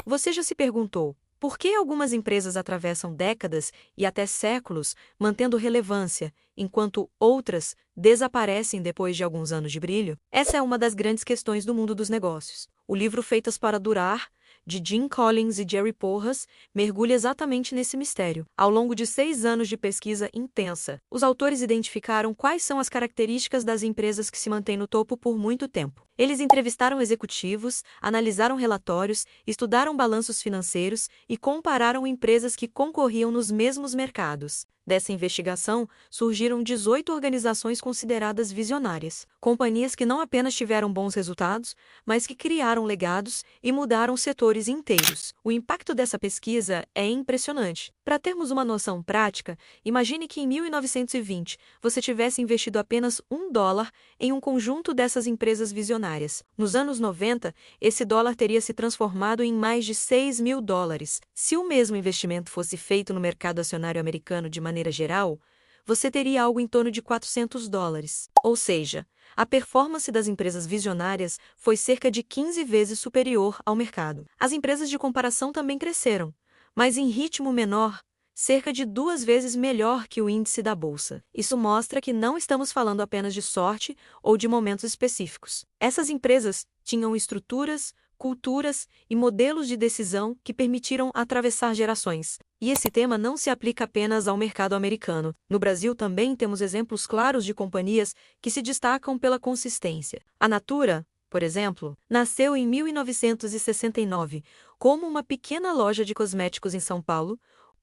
Você já se perguntou por que algumas empresas atravessam décadas e até séculos mantendo relevância, enquanto outras desaparecem depois de alguns anos de brilho? Essa é uma das grandes questões do mundo dos negócios. O livro Feitas para Durar, de Jim Collins e Jerry Porras, mergulha exatamente nesse mistério. Ao longo de 6 anos de pesquisa intensa, os autores identificaram quais são as características das empresas que se mantêm no topo por muito tempo. Eles entrevistaram executivos, analisaram relatórios, estudaram balanços financeiros e compararam empresas que concorriam nos mesmos mercados. Dessa investigação, surgiram 18 organizações consideradas visionárias, companhias que não apenas tiveram bons resultados, mas que criaram legados e mudaram setores inteiros. O impacto dessa pesquisa é impressionante. Para termos uma noção prática, imagine que em 1920 você tivesse investido apenas $1 em um conjunto dessas empresas visionárias. Nos anos 90, esse dólar teria se transformado em mais de $6.000. Se o mesmo investimento fosse feito no mercado acionário americano de maneira geral, você teria algo em torno de $400. Ou seja, a performance das empresas visionárias foi cerca de 15 vezes superior ao mercado. As empresas de comparação também cresceram, mas em ritmo menor, cerca de 2 vezes melhor que o índice da bolsa. Isso mostra que não estamos falando apenas de sorte ou de momentos específicos. Essas empresas tinham estruturas, culturas e modelos de decisão que permitiram atravessar gerações. E esse tema não se aplica apenas ao mercado americano. No Brasil também temos exemplos claros de companhias que se destacam pela consistência. A Natura, por exemplo, nasceu em 1969 como uma pequena loja de cosméticos em São Paulo.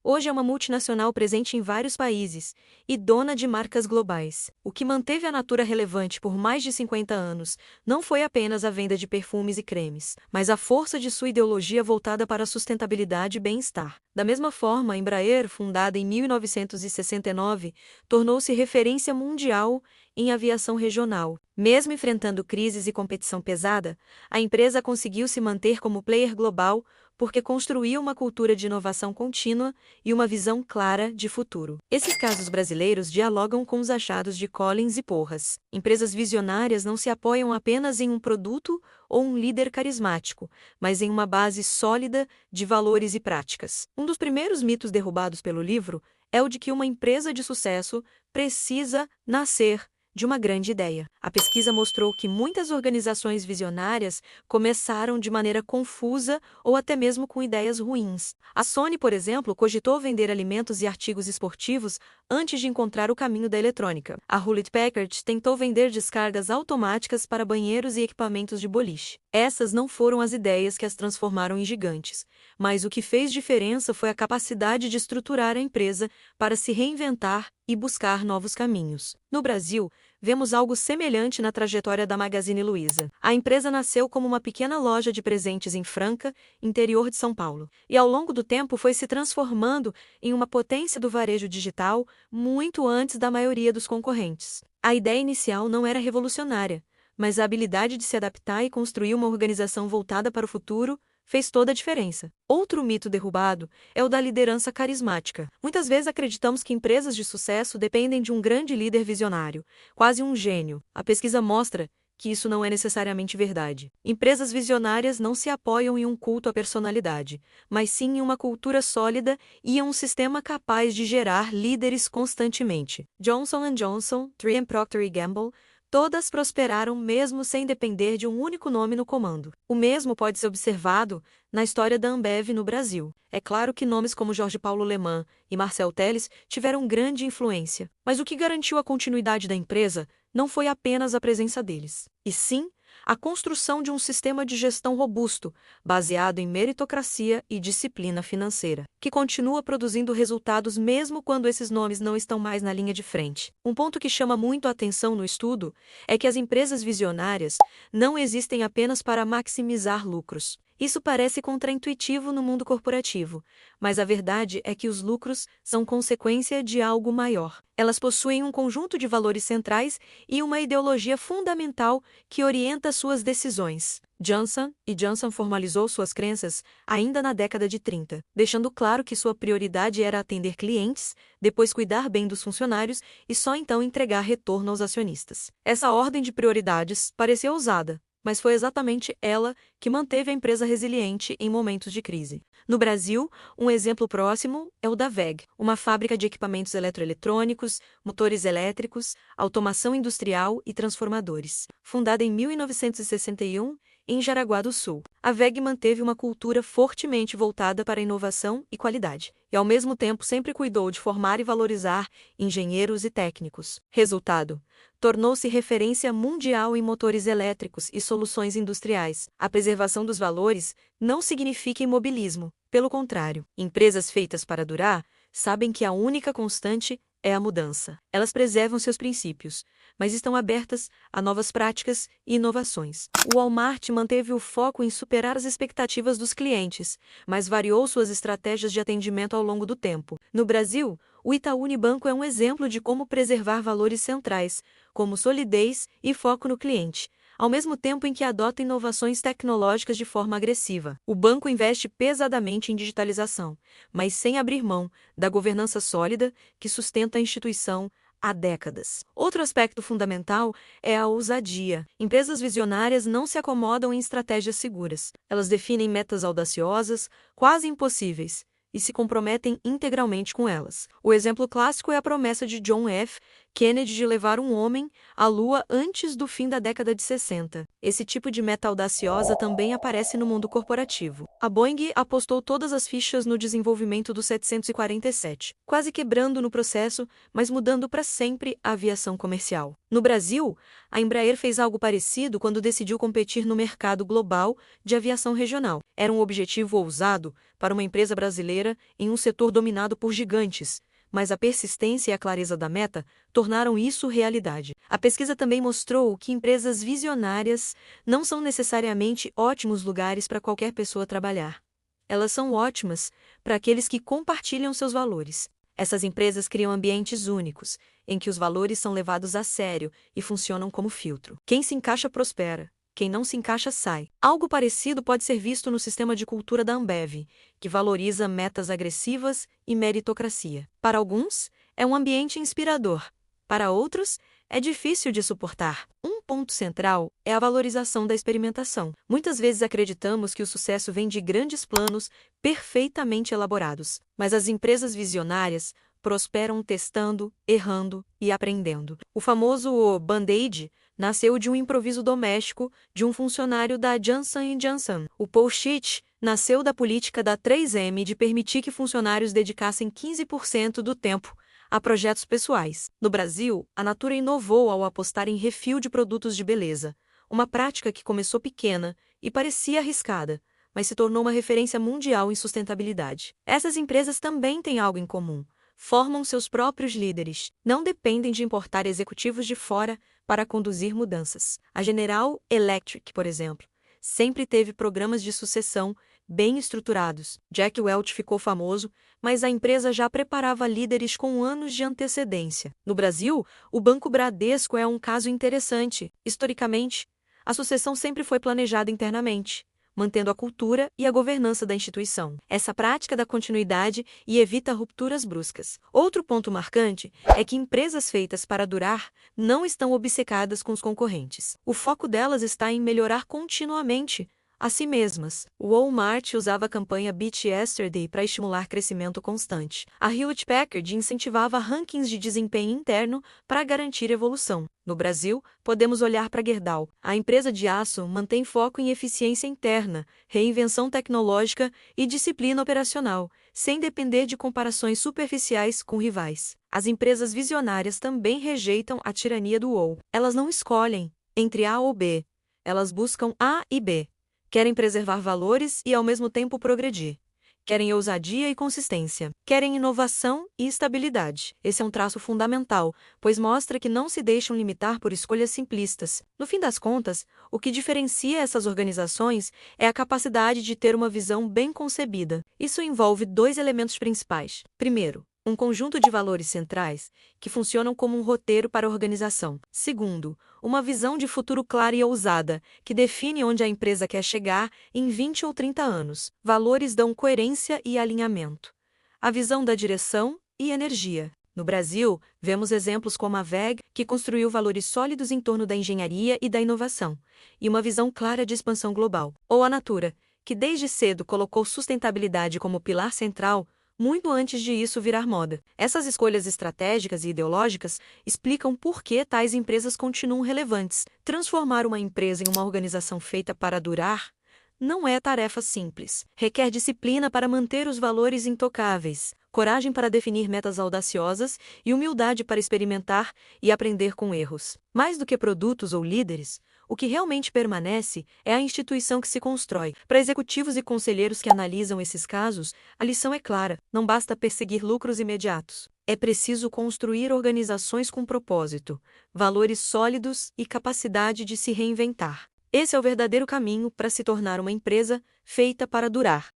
Hoje é uma multinacional presente em vários países e dona de marcas globais. O que manteve a Natura relevante por mais de 50 anos não foi apenas a venda de perfumes e cremes, mas a força de sua ideologia voltada para a sustentabilidade e bem-estar. Da mesma forma, a Embraer, fundada em 1969, tornou-se referência mundial em aviação regional. Mesmo enfrentando crises e competição pesada, a empresa conseguiu se manter como player global porque construiu uma cultura de inovação contínua e uma visão clara de futuro. Esses casos brasileiros dialogam com os achados de Collins e Porras. Empresas visionárias não se apoiam apenas em um produto ou um líder carismático, mas em uma base sólida de valores e práticas. Um dos primeiros mitos derrubados pelo livro é o de que uma empresa de sucesso precisa nascer de uma grande ideia. A pesquisa mostrou que muitas organizações visionárias começaram de maneira confusa ou até mesmo com ideias ruins. A Sony, por exemplo, cogitou vender alimentos e artigos esportivos antes de encontrar o caminho da eletrônica. A Hewlett-Packard tentou vender descargas automáticas para banheiros e equipamentos de boliche. Essas não foram as ideias que as transformaram em gigantes, mas o que fez diferença foi a capacidade de estruturar a empresa para se reinventar e buscar novos caminhos. No Brasil, vemos algo semelhante na trajetória da Magazine Luiza. A empresa nasceu como uma pequena loja de presentes em Franca, interior de São Paulo, e ao longo do tempo foi se transformando em uma potência do varejo digital muito antes da maioria dos concorrentes. A ideia inicial não era revolucionária, mas a habilidade de se adaptar e construir uma organização voltada para o futuro fez toda a diferença. Outro mito derrubado é o da liderança carismática. Muitas vezes acreditamos que empresas de sucesso dependem de um grande líder visionário, quase um gênio. A pesquisa mostra que isso não é necessariamente verdade. Empresas visionárias não se apoiam em um culto à personalidade, mas sim em uma cultura sólida e em um sistema capaz de gerar líderes constantemente. Johnson & Johnson, 3M Procter & Gamble, todas prosperaram mesmo sem depender de um único nome no comando. O mesmo pode ser observado na história da Ambev no Brasil. É claro que nomes como Jorge Paulo Lemann e Marcel Telles tiveram grande influência, mas o que garantiu a continuidade da empresa não foi apenas a presença deles, e sim a construção de um sistema de gestão robusto, baseado em meritocracia e disciplina financeira, que continua produzindo resultados mesmo quando esses nomes não estão mais na linha de frente. Um ponto que chama muito a atenção no estudo é que as empresas visionárias não existem apenas para maximizar lucros. Isso parece contraintuitivo no mundo corporativo, mas a verdade é que os lucros são consequência de algo maior. Elas possuem um conjunto de valores centrais e uma ideologia fundamental que orienta suas decisões. Johnson & Johnson formalizou suas crenças ainda na década de 30, deixando claro que sua prioridade era atender clientes, depois cuidar bem dos funcionários e só então entregar retorno aos acionistas. Essa ordem de prioridades parecia ousada, mas foi exatamente ela que manteve a empresa resiliente em momentos de crise. No Brasil, um exemplo próximo é o da WEG, uma fábrica de equipamentos eletroeletrônicos, motores elétricos, automação industrial e transformadores. Fundada em 1961, em Jaraguá do Sul, a WEG manteve uma cultura fortemente voltada para a inovação e qualidade, e ao mesmo tempo sempre cuidou de formar e valorizar engenheiros e técnicos. Resultado: tornou-se referência mundial em motores elétricos e soluções industriais. A preservação dos valores não significa imobilismo, pelo contrário. Empresas feitas para durar sabem que a única constante é a mudança. Elas preservam seus princípios, mas estão abertas a novas práticas e inovações. O Walmart manteve o foco em superar as expectativas dos clientes, mas variou suas estratégias de atendimento ao longo do tempo. No Brasil, o Itaú Unibanco é um exemplo de como preservar valores centrais, como solidez e foco no cliente, ao mesmo tempo em que adota inovações tecnológicas de forma agressiva. O banco investe pesadamente em digitalização, mas sem abrir mão da governança sólida que sustenta a instituição há décadas. Outro aspecto fundamental é a ousadia. Empresas visionárias não se acomodam em estratégias seguras. Elas definem metas audaciosas, quase impossíveis, e se comprometem integralmente com elas. O exemplo clássico é a promessa de John F. Kennedy de levar um homem à Lua antes do fim da década de 60. Esse tipo de meta audaciosa também aparece no mundo corporativo. A Boeing apostou todas as fichas no desenvolvimento do 747, quase quebrando no processo, mas mudando para sempre a aviação comercial. No Brasil, a Embraer fez algo parecido quando decidiu competir no mercado global de aviação regional. Era um objetivo ousado para uma empresa brasileira em um setor dominado por gigantes, mas a persistência e a clareza da meta tornaram isso realidade. A pesquisa também mostrou que empresas visionárias não são necessariamente ótimos lugares para qualquer pessoa trabalhar. Elas são ótimas para aqueles que compartilham seus valores. Essas empresas criam ambientes únicos, em que os valores são levados a sério e funcionam como filtro. Quem se encaixa prospera. Quem não se encaixa sai. Algo parecido pode ser visto no sistema de cultura da Ambev, que valoriza metas agressivas e meritocracia. Para alguns, é um ambiente inspirador. Para outros, é difícil de suportar. Um ponto central é a valorização da experimentação. Muitas vezes acreditamos que o sucesso vem de grandes planos perfeitamente elaborados, mas as empresas visionárias prosperam testando, errando e aprendendo. O famoso Band-Aid nasceu de um improviso doméstico de um funcionário da Johnson & Johnson. O Post-it nasceu da política da 3M de permitir que funcionários dedicassem 15% do tempo a projetos pessoais. No Brasil, a Natura inovou ao apostar em refil de produtos de beleza, uma prática que começou pequena e parecia arriscada, mas se tornou uma referência mundial em sustentabilidade. Essas empresas também têm algo em comum. Formam seus próprios líderes, não dependem de importar executivos de fora para conduzir mudanças. A General Electric, por exemplo, sempre teve programas de sucessão bem estruturados. Jack Welch ficou famoso, mas a empresa já preparava líderes com anos de antecedência. No Brasil, o Banco Bradesco é um caso interessante. Historicamente, a sucessão sempre foi planejada internamente, mantendo a cultura e a governança da instituição. Essa prática dá continuidade e evita rupturas bruscas. Outro ponto marcante é que empresas feitas para durar não estão obcecadas com os concorrentes. O foco delas está em melhorar continuamente a si mesmas. O Walmart usava a campanha Beat Yesterday para estimular crescimento constante. A Hewlett-Packard incentivava rankings de desempenho interno para garantir evolução. No Brasil, podemos olhar para a Gerdau. A empresa de aço mantém foco em eficiência interna, reinvenção tecnológica e disciplina operacional, sem depender de comparações superficiais com rivais. As empresas visionárias também rejeitam a tirania do ou. Elas não escolhem entre A ou B. Elas buscam A e B. Querem preservar valores e ao mesmo tempo progredir. Querem ousadia e consistência. Querem inovação e estabilidade. Esse é um traço fundamental, pois mostra que não se deixam limitar por escolhas simplistas. No fim das contas, o que diferencia essas organizações é a capacidade de ter uma visão bem concebida. Isso envolve dois elementos principais. Primeiro, um conjunto de valores centrais que funcionam como um roteiro para a organização. Segundo, uma visão de futuro clara e ousada, que define onde a empresa quer chegar em 20 ou 30 anos. Valores dão coerência e alinhamento. A visão da direção e energia. No Brasil, vemos exemplos como a WEG, que construiu valores sólidos em torno da engenharia e da inovação, e uma visão clara de expansão global. Ou a Natura, que desde cedo colocou sustentabilidade como pilar central, muito antes de isso virar moda. Essas escolhas estratégicas e ideológicas explicam por que tais empresas continuam relevantes. Transformar uma empresa em uma organização feita para durar não é tarefa simples. Requer disciplina para manter os valores intocáveis, coragem para definir metas audaciosas e humildade para experimentar e aprender com erros. Mais do que produtos ou líderes, o que realmente permanece é a instituição que se constrói. Para executivos e conselheiros que analisam esses casos, a lição é clara: não basta perseguir lucros imediatos. É preciso construir organizações com propósito, valores sólidos e capacidade de se reinventar. Esse é o verdadeiro caminho para se tornar uma empresa feita para durar.